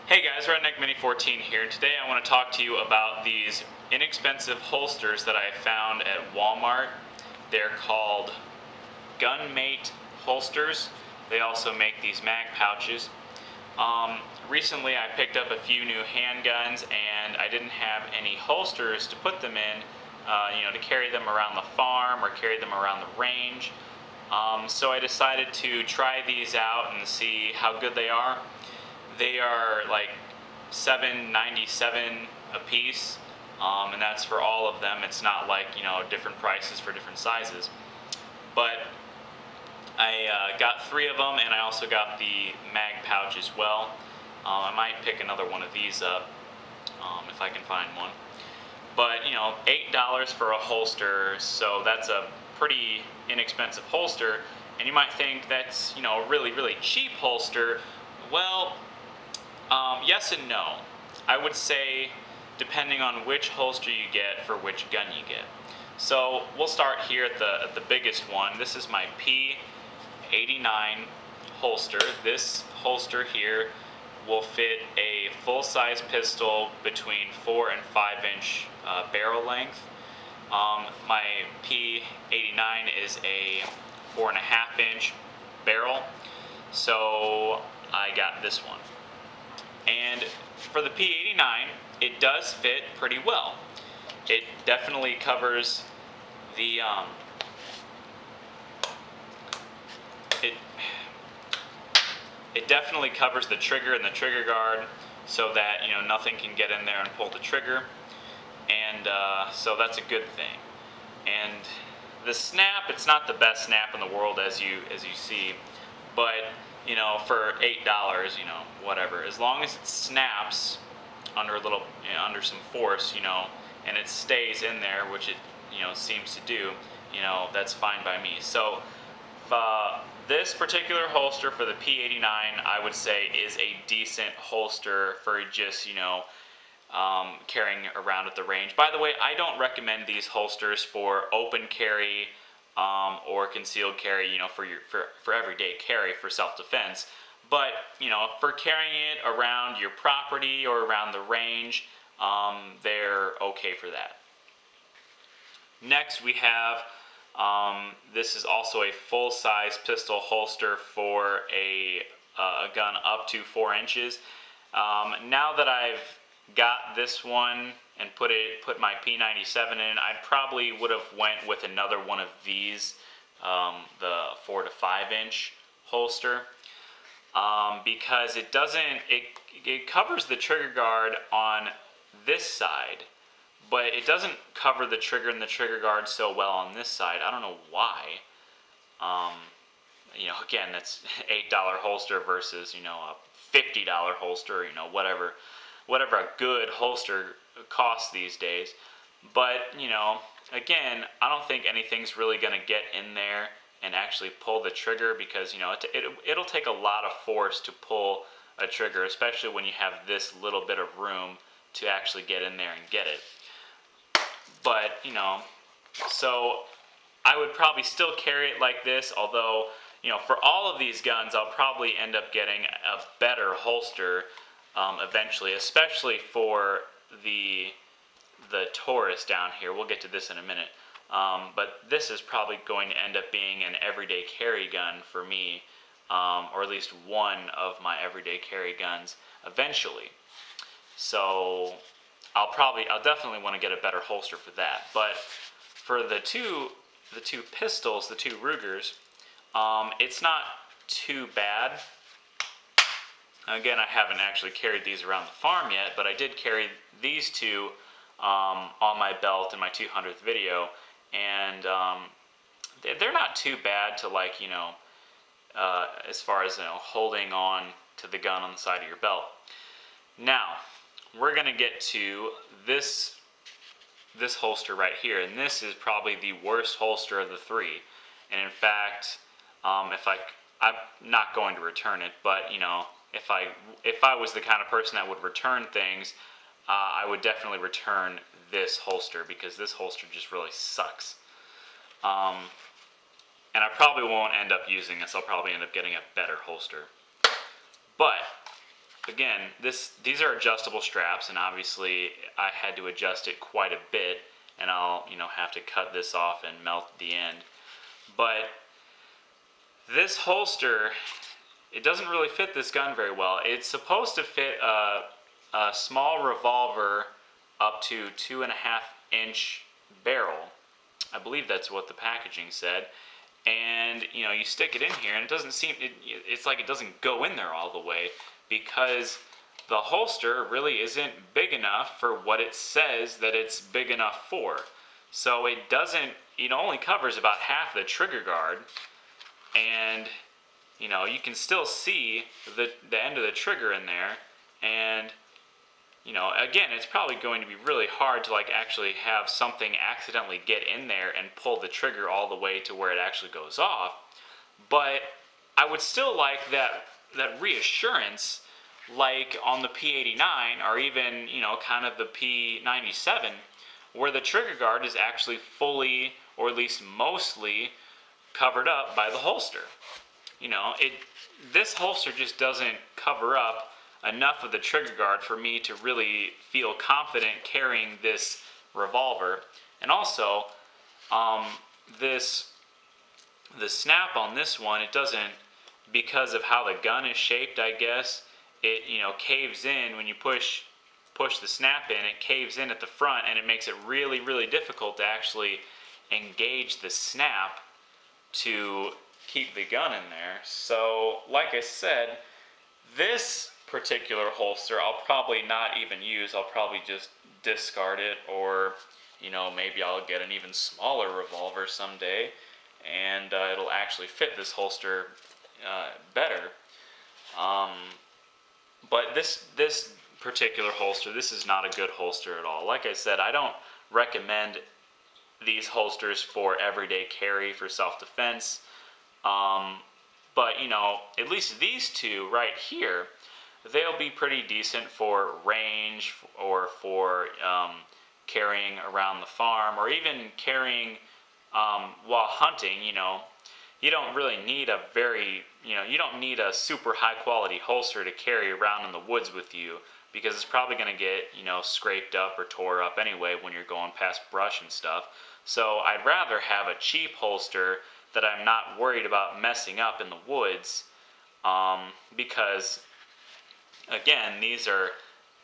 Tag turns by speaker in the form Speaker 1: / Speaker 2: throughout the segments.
Speaker 1: Hey guys, Redneck Mini 14 here. Today I want to talk to you about these inexpensive holsters that I found at Walmart. They're called Gunmate holsters. They also make these mag pouches. Recently I picked up a few new handguns and I didn't have any holsters to put them in, to carry them around the farm or carry them around the range. So I decided to try these out and see how good they are. They are like $7.97 a piece, and that's for all of them. It's not like, different prices for different sizes. But I got 3 of them, and I also got the mag pouch as well. I might pick another one of these up if I can find one. But $8 for a holster, so that's a pretty inexpensive holster. And you might think that's a really, really cheap holster. Well, yes and no. I would say depending on which holster you get for which gun you get. So we'll start here at the biggest one. This is my P89 holster. This holster here will fit a full-size pistol between 4 and 5-inch barrel length. My P89 is a 4.5-inch barrel, so I got this one. And for the P89, it does fit pretty well. It definitely covers the it definitely covers the trigger and the trigger guard, so that nothing can get in there and pull the trigger, and so that's a good thing. And the snap, it's not the best snap in the world, as you see, but for $8, whatever. As long as it snaps under under some force, and it stays in there, which it, seems to do, that's fine by me. So, this particular holster for the P89, I would say, is a decent holster for just, carrying around at the range. By the way, I don't recommend these holsters for open carry, or concealed carry, for everyday carry for self-defense. But, for carrying it around your property or around the range, they're okay for that. Next we have, this is also a full-size pistol holster for a gun up to 4 inches. Now that I've got this one and put my P97 in, I probably would have went with another one of these, the 4 to 5-inch holster, because it covers the trigger guard on this side, but it doesn't cover the trigger and the trigger guard so well on this side. I don't know why. Again, that's $8 holster versus a $50 holster, whatever a good holster costs these days. But again, I don't think anything's really going to get in there and actually pull the trigger, because it'll take a lot of force to pull a trigger, especially when you have this little bit of room to actually get in there and get it. But so I would probably still carry it like this, although for all of these guns I'll probably end up getting a better holster eventually, especially for the Taurus down here. We'll get to this in a minute. But this is probably going to end up being an everyday carry gun for me, or at least one of my everyday carry guns eventually. So I'll definitely want to get a better holster for that. But for the two pistols, the 2 Rugers, it's not too bad. Again, I haven't actually carried these around the farm yet, but I did carry these 2 on my belt in my 200th video, and they're not too bad to, like, as far as holding on to the gun on the side of your belt. Now we're going to get to this holster right here, and this is probably the worst holster of the 3. And in fact, I'm not going to return it, but if I was the kind of person that would return things, I would definitely return this holster, because this holster just really sucks. And I probably won't end up using this. I'll probably end up getting a better holster. But again, these are adjustable straps, and obviously I had to adjust it quite a bit, and I'll have to cut this off and melt the end. But this holster, it doesn't really fit this gun very well. It's supposed to fit a small revolver up to 2.5-inch barrel. I believe that's what the packaging said. And you stick it in here, and it doesn't seem, it's like it doesn't go in there all the way, because the holster really isn't big enough for what it says that it's big enough for. So it only covers about half the trigger guard, and you can still see the end of the trigger in there, and again, it's probably going to be really hard to actually have something accidentally get in there and pull the trigger all the way to where it actually goes off. But I would still like that reassurance, like on the P89 or even kind of the P97, where the trigger guard is actually fully, or at least mostly, covered up by the holster. This holster just doesn't cover up enough of the trigger guard for me to really feel confident carrying this revolver. And also, the snap on this one, it doesn't, because of how the gun is shaped, I guess, it caves in when you push the snap in. It caves in at the front, and it makes it really, really difficult to actually engage the snap to keep the gun in there. So, like I said, this particular holster I'll probably not even use. I'll probably just discard it, or maybe I'll get an even smaller revolver someday, and it'll actually fit this holster better. But this particular holster, this is not a good holster at all. Like I said, I don't recommend these holsters for everyday carry for self-defense. But at least these two right here, they'll be pretty decent for range, or for carrying around the farm, or even carrying while hunting. You don't really need you don't need a super high quality holster to carry around in the woods with you, because it's probably going to get scraped up or tore up anyway when you're going past brush and stuff. So I'd rather have a cheap holster that I'm not worried about messing up in the woods, because again, these are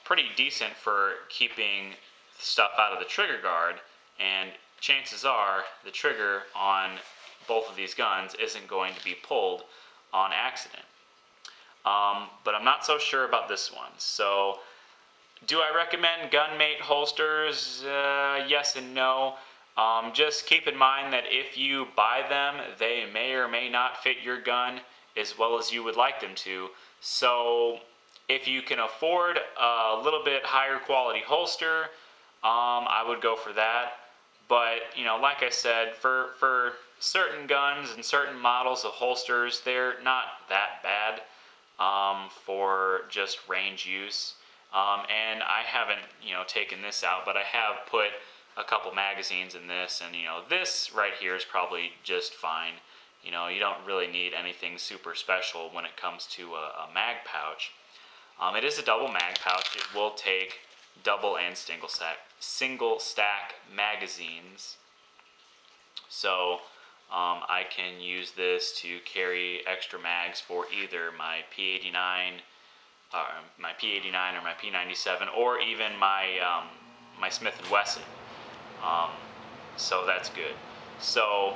Speaker 1: pretty decent for keeping stuff out of the trigger guard, and chances are the trigger on both of these guns isn't going to be pulled on accident. But I'm not so sure about this one. So, do I recommend gunmate holsters? Yes and no. Just keep in mind that if you buy them, they may or may not fit your gun as well as you would like them to. So, if you can afford a little bit higher quality holster, I would go for that. But, like I said, for certain guns and certain models of holsters, they're not that bad for just range use. And I haven't, taken this out, but I have put a couple magazines in this, and, this right here is probably just fine. You don't really need anything super special when it comes to a mag pouch. It is a double mag pouch. It will take double and single stack magazines. So I can use this to carry extra mags for either my P89, or my P97, or even my my Smith & Wesson. So that's good. So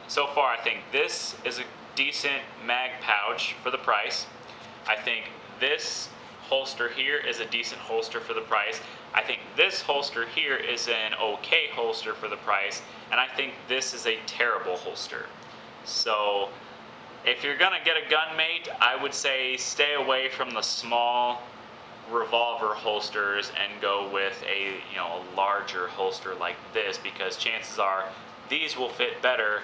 Speaker 1: far, I think this is a decent mag pouch for the price. I think this holster here is a decent holster for the price. I think this holster here is an okay holster for the price, and I think this is a terrible holster. So if you're gonna get a gunmate, I would say stay away from the small revolver holsters and go with a larger holster like this, because chances are these will fit better.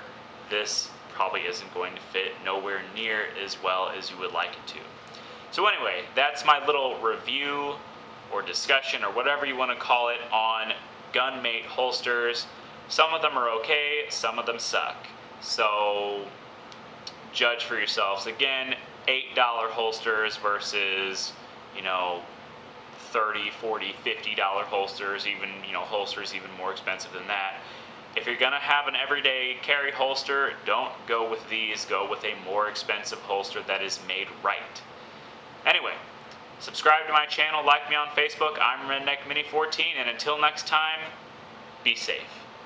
Speaker 1: This probably isn't going to fit nowhere near as well as you would like it to. So anyway, that's my little review or discussion or whatever you want to call it on gunmate holsters. Some of them are okay, some of them suck. So judge for yourselves. Again, $8 holsters versus, you know, $30, $40, $50 holsters, even, you know, holsters even more expensive than that. If you're gonna have an everyday carry holster, don't go with these, go with a more expensive holster that is made right. Anyway, subscribe to my channel, like me on Facebook. I'm Redneck Mini 14, and until next time, be safe.